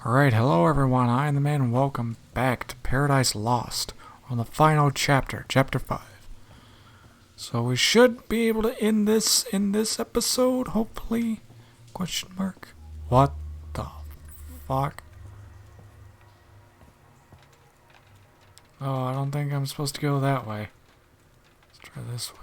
Alright, hello everyone, I am the man and welcome back to Paradise Lost on the final chapter, chapter 5. So we should be able to end this in this episode, hopefully. Question mark. What the fuck? Oh, I don't think I'm supposed to go that way. Let's try this way.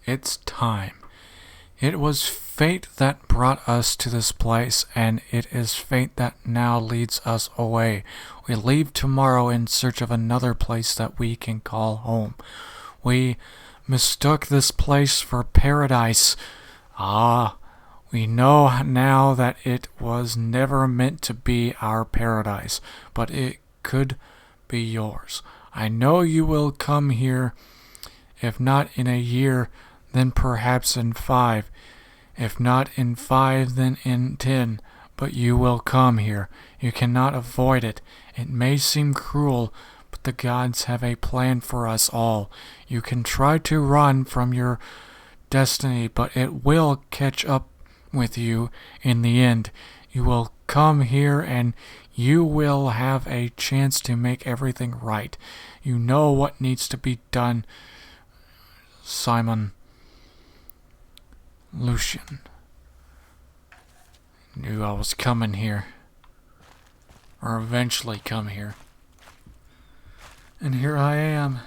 It's time. It was fate that brought us to this place, and it is fate that now leads us away. We leave tomorrow in search of another place that we can call home. We mistook this place for paradise. We know now that it was never meant to be our paradise, but it could be yours. I know you will come here, if not in a year, then perhaps in 5. If not in 5, then in 10. But you will come here. You cannot avoid it. It may seem cruel, but the gods have a plan for us all. You can try to run from your destiny, but it will catch up with you in the end. You will come here and you will have a chance to make everything right. You know what needs to be done, Simon. Lucian. Knew I was coming here. Or eventually come here. And here I am.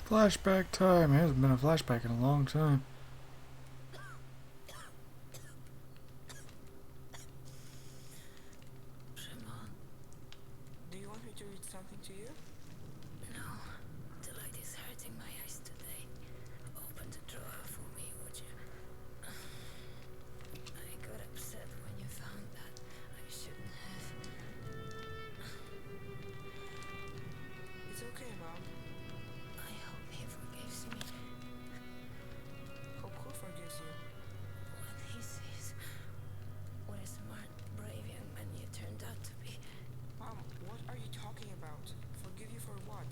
Flashback time. It hasn't been a flashback in a long time. Shimon, Do you want me to read something to you? no. The light is hurting my eyes today. Open the drawer for me, would you? I got upset when you found that. I shouldn't have. It's okay, Mom. I hope he forgives me Hope who forgives you? when he sees what a smart, brave young man you turned out to be. Mom, what are you talking about? Forgive you for what?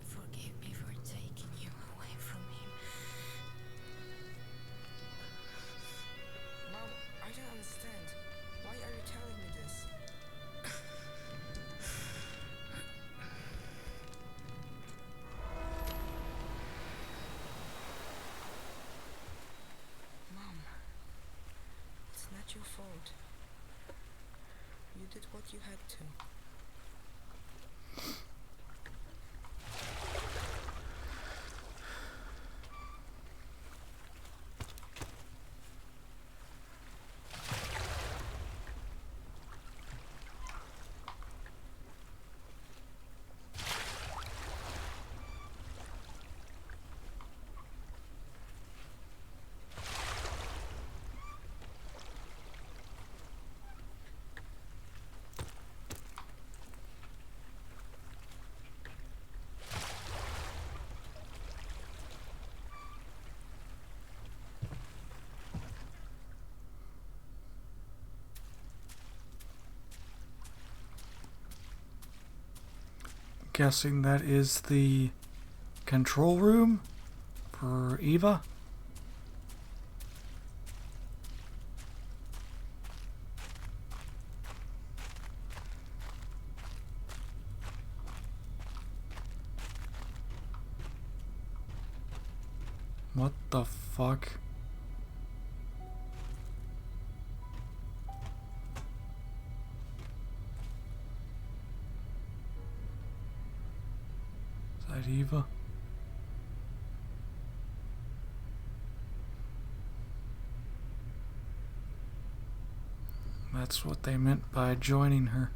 Forgive me for taking you away from him. Mom, I don't understand. Why are you telling me this? Mom, it's not your fault. You did what you had to. guessing that is the control room for Eva. What the fuck? Is that Eva? That's what they meant by joining her.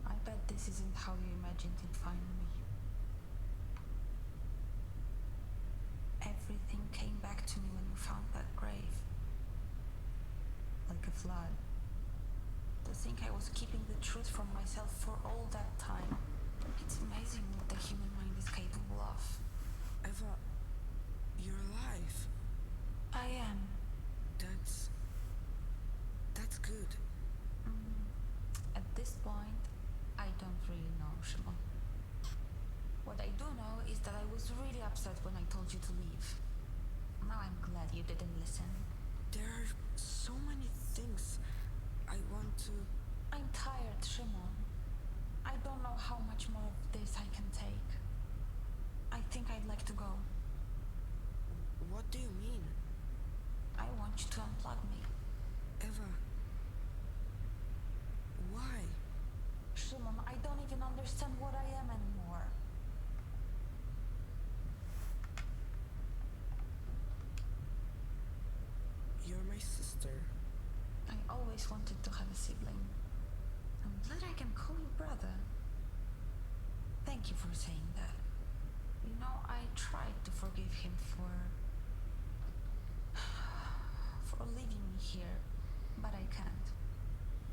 I bet this isn't how you imagined it finally. Everything came back to me when we found that grave. Like a flood. To think I was keeping the truth from myself for all that time. It's amazing what the human mind is capable of. Eva, you're alive. I am. That's good. At this point, I don't really know, Shimon. What I do know is that I was really upset when I told you to leave. Now I'm glad you didn't listen. There are so many things I want to... I'm tired, Shimon. I don't know how much more of this I can take. I think I'd like to go. What do you mean? I want you to unplug me. Eva. Why? Shimon, I don't even understand what I am anymore. You're my sister. I always wanted to have a sibling. I'm glad I can call you brother. Thank you for saying that. You know, I tried to forgive him for leaving me here, but I can't.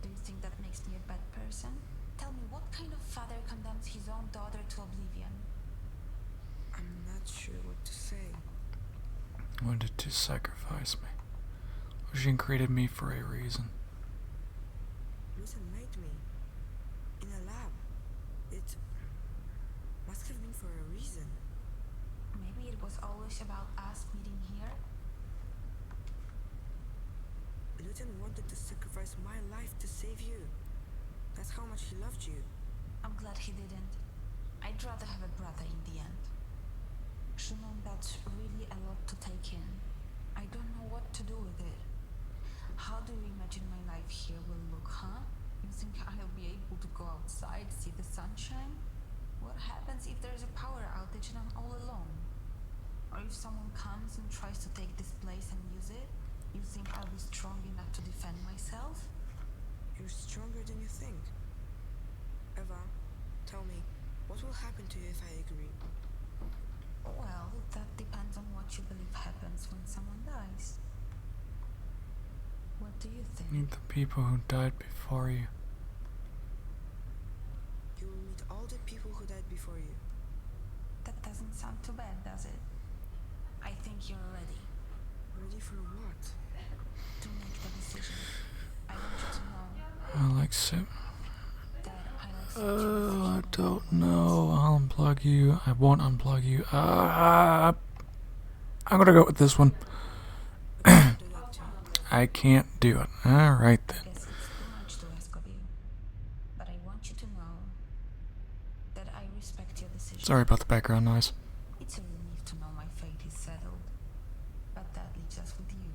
Do you think that makes me a bad person? Tell me, what kind of father condemns his own daughter to oblivion? I'm not sure what to say. Wanted to sacrifice me. She created me for a reason. Lucian made me. In a lab. It must have been for a reason. Maybe it was always about us meeting here? Lucian wanted to sacrifice my life to save you. That's how much he loved you. I'm glad he didn't. I'd rather have a brother in the end. Shimon, that's really a lot to take in. I don't know what to do with it. How do you imagine my life here will look, huh? You think I'll be able to go outside, see the sunshine? What happens if there's a power outage and I'm all alone? Or if someone comes and tries to take this place and use it? You think I'll be strong enough to defend myself? You're stronger than you think. Eva, tell me, what will happen to you if I agree? Well, that depends on what you believe happens when someone dies. What do you think? Meet the people who died before you. You will meet all the people who died before you. That doesn't sound too bad, does it? I think you're ready Ready for what? to make the decision. I want you to know I like Sim. that I like I don't know. I'll unplug you. I won't unplug you. I'm gonna go with this one. Do that too. I can't do it. Alright then. I guess it's too much to ask of you. But I want you to know that I respect your decision. Sorry about the background noise. It's a relief to know my fate is settled. But that leaves us with you.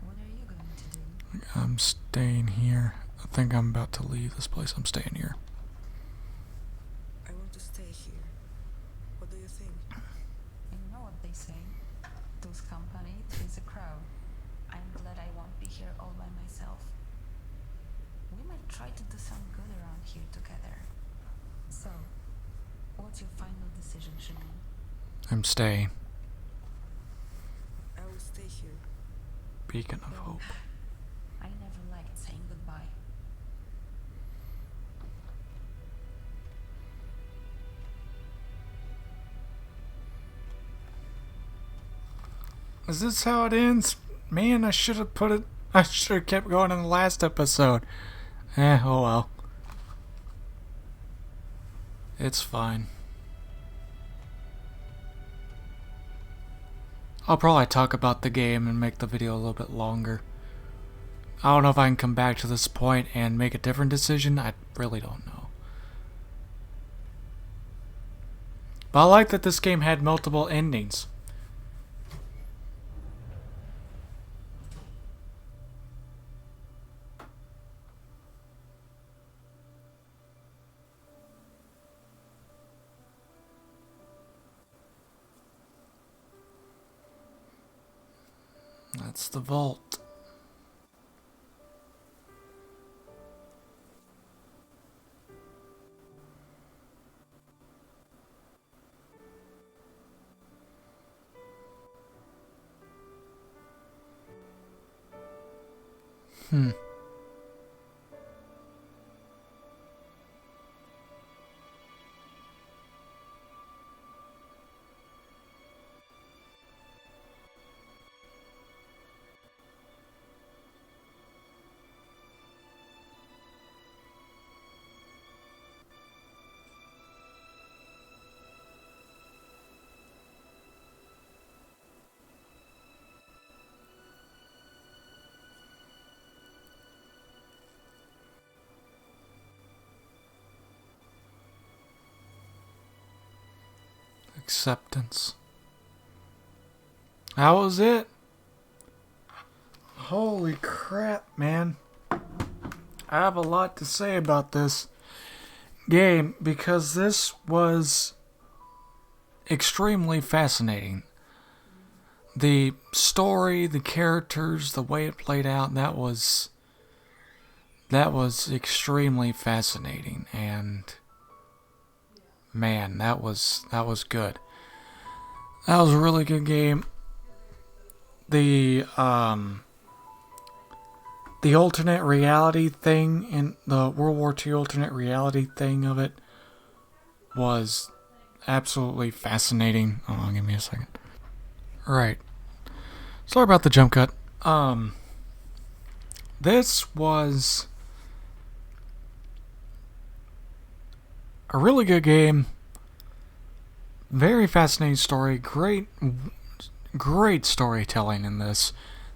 What are you going to do? I'm staying here. I think I'm about to leave this place. I'm staying here. I want to stay here. What do you think? And you know what they say? Lose company, three's a crowd. I'm glad I won't be here all by myself. We might try to do some good around here together. So, what's your final decision, Shimon? I'm staying. I will stay here. Beacon of hope. I never liked saying goodbye. Is this how it ends? Man, I should have put it I should have kept going in the last episode. Oh well. It's fine. I'll probably talk about the game and make the video a little bit longer. I don't know if I can come back to this point and make a different decision. I really don't know. But I like that this game had multiple endings. That's the vault. Acceptance. That was it. Holy crap, man. I have a lot to say about this game because this was extremely fascinating. The story, the characters, the way it played out, that was extremely fascinating, and man, that was good. That was a really good game. The alternate reality thing in the World War II alternate reality thing of it was absolutely fascinating. Hold on, give me a second. Right. Sorry about the jump cut. This was a really good game. Very fascinating story. Great storytelling in this.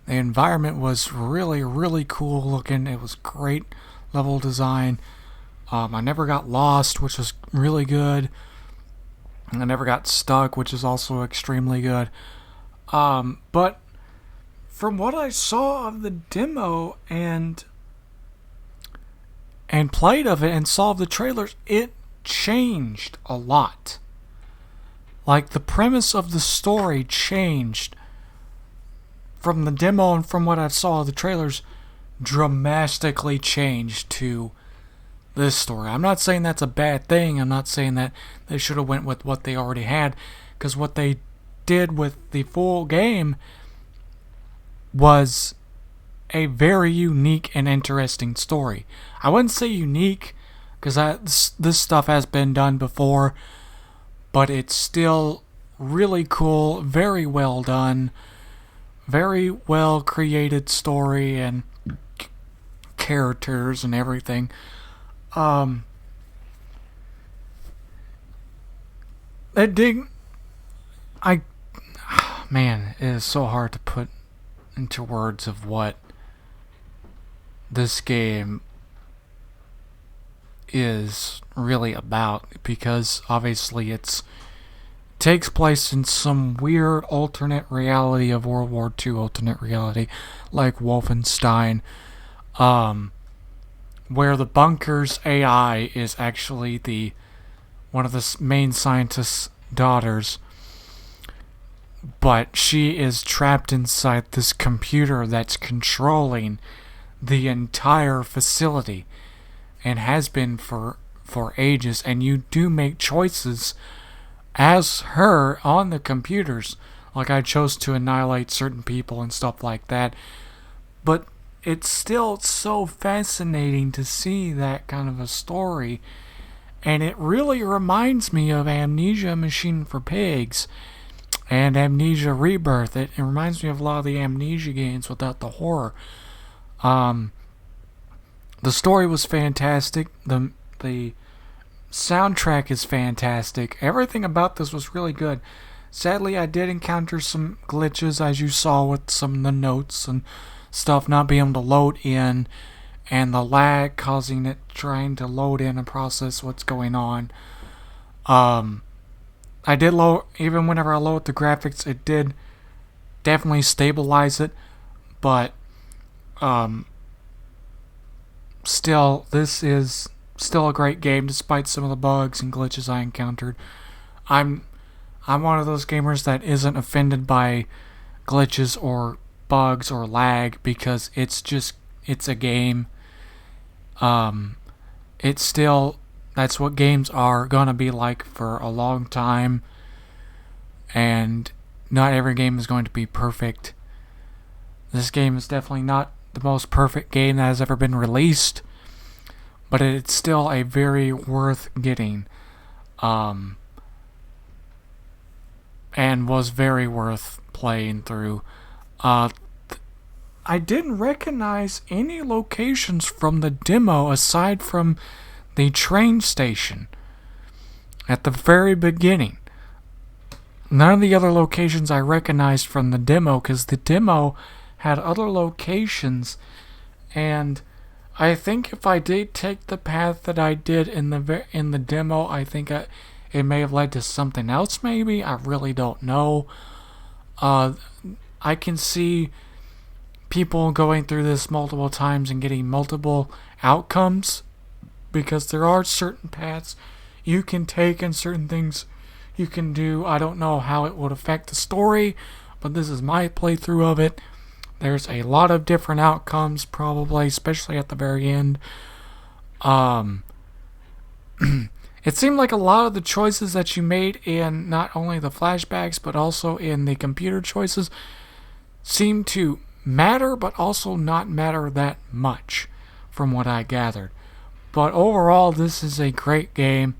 The environment was really cool looking. It was great level design. I never got lost, which was really good. I never got stuck, which is also extremely good. But from what I saw of the demo and played of it and saw the trailers, it changed a lot. Like, the premise of the story changed from the demo, and from what I saw of the trailers, dramatically changed to this story. I'm not saying that's a bad thing. I'm not saying that they should have went with what they already had, because what they did with the full game was a very unique and interesting story. I wouldn't say unique, because this stuff has been done before, but it's still really cool, very well done, very well created story and characters and everything. Man, it is so hard to put into words of what this game is really about, because obviously it takes place in some weird alternate reality of World War II alternate reality, like Wolfenstein, where the bunker's AI is actually one of the main scientist's daughters, but she is trapped inside this computer that's controlling the entire facility, and has been for ages, and you do make choices as her on the computers. Like, I chose to annihilate certain people and stuff like that, but it's still so fascinating to see that kind of a story, and it really reminds me of Amnesia: Machine for Pigs and Amnesia Rebirth. It reminds me of a lot of the Amnesia games without the horror, Um, the story was fantastic. The soundtrack is fantastic. Everything about this was really good. Sadly, I did encounter some glitches, as you saw with some of the notes and stuff not being able to load in, and the lag causing it trying to load in and process what's going on. I did load, even whenever I load the graphics, it did definitely stabilize it, but still, this is still a great game despite some of the bugs and glitches I encountered. I'm one of those gamers that isn't offended by glitches or bugs or lag because it's a game. It's still, that's what games are gonna be like for a long time, and not every game is going to be perfect. This game is definitely not the most perfect game that has ever been released, but it's still a very worth getting, and was very worth playing through. I didn't recognize any locations from the demo aside from the train station at the very beginning. None of the other locations I recognized from the demo, because the demo had other locations, and I think if I did take the path that I did in the demo, I think it may have led to something else. Maybe, I really don't know. I can see people going through this multiple times and getting multiple outcomes, because there are certain paths you can take and certain things you can do. I don't know how it would affect the story, but this is my playthrough of it. There's a lot of different outcomes, probably, especially at the very end. It seemed like a lot of the choices that you made in not only the flashbacks, but also in the computer choices, seemed to matter, but also not matter that much, from what I gathered. But overall, this is a great game.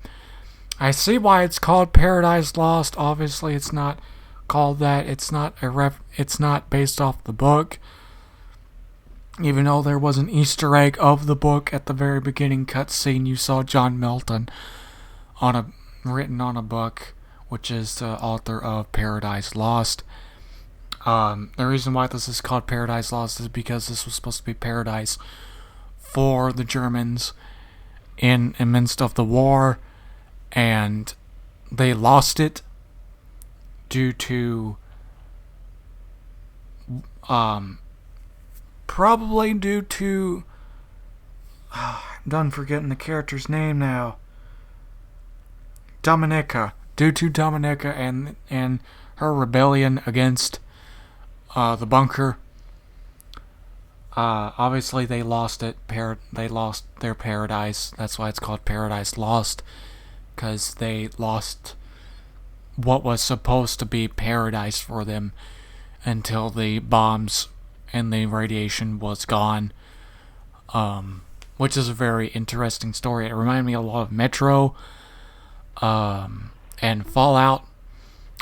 I see why it's called Paradise Lost. Obviously, it's not called that. It's not based off the book, even though there was an Easter egg of the book at the very beginning cutscene. You saw John Milton written on a book, which is the author of Paradise Lost. The reason why this is called Paradise Lost is because this was supposed to be paradise for the Germans in the midst of the war, and they lost it due to probably due to I'm done forgetting the character's name now. Dominica. Due to Dominica and her rebellion against the bunker. Obviously they lost it. They lost their paradise. That's why it's called Paradise Lost, because they lost what was supposed to be paradise for them until the bombs and the radiation was gone. Which is a very interesting story. It reminded me a lot of Metro and Fallout,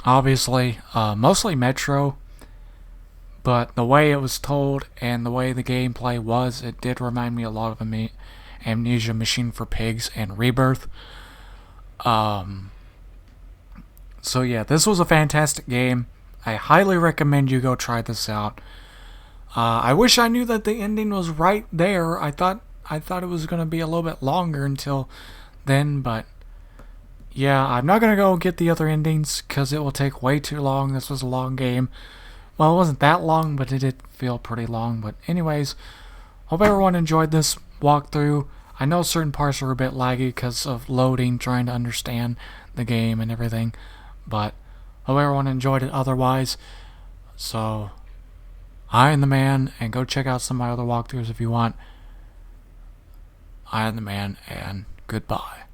obviously. Mostly Metro, but the way it was told and the way the gameplay was, it did remind me a lot of Amnesia, Machine for Pigs, and Rebirth. So yeah, this was a fantastic game. I highly recommend you go try this out. I wish I knew that the ending was right there. I thought it was going to be a little bit longer until then, but yeah, I'm not going to go get the other endings because it will take way too long. This was a long game. Well, it wasn't that long, but it did feel pretty long. But anyways, hope everyone enjoyed this walkthrough. I know certain parts are a bit laggy because of loading, trying to understand the game and everything, but hope everyone enjoyed it otherwise. So, I am the man, and go check out some of my other walkthroughs if you want. I am the man, and goodbye.